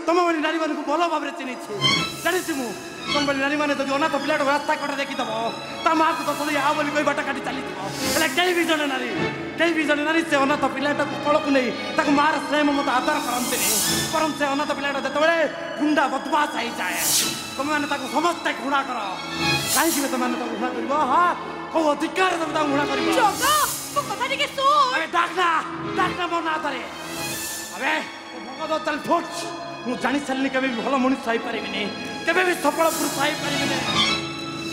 तुम भाई नारी मान भल भाव में चिन्ह जानी तुम भाई नारी मैंने जब अनाथ पिला रास्ता कटे देखीदेव ता माँ को दस आ बोली कही बाट काटी चली कहीं भी जड़े नारी से अनाथ पिलाटा कलक नहीं मार स्नेह मत आदर करते परम से अनाथ पिलाटा जो गुंडा बदमाश हो जाए तुम मैंने समस्ते घृणा कर कहीं तुम मैंने घृणा कर हाँ कौ अधिकार तुम घृणा कर डाकना मो ना धरे अबे भगत चल ठोच मुझे जानी सारे के भल मनुष्य हो पारि के सफल पुरुष हो पारि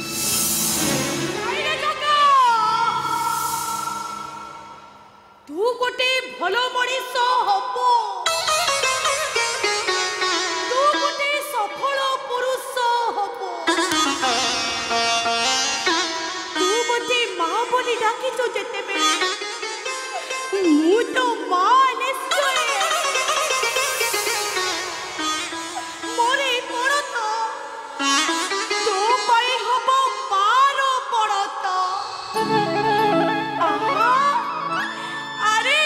तू गोटे भल मनीष हब तू गोटे सफल पुरुष हब तू गोटे माँ बोली डाकिचु जेते मु तो माँ निश्चय मोरे पड़त तो पाई हब मार पड़त अरे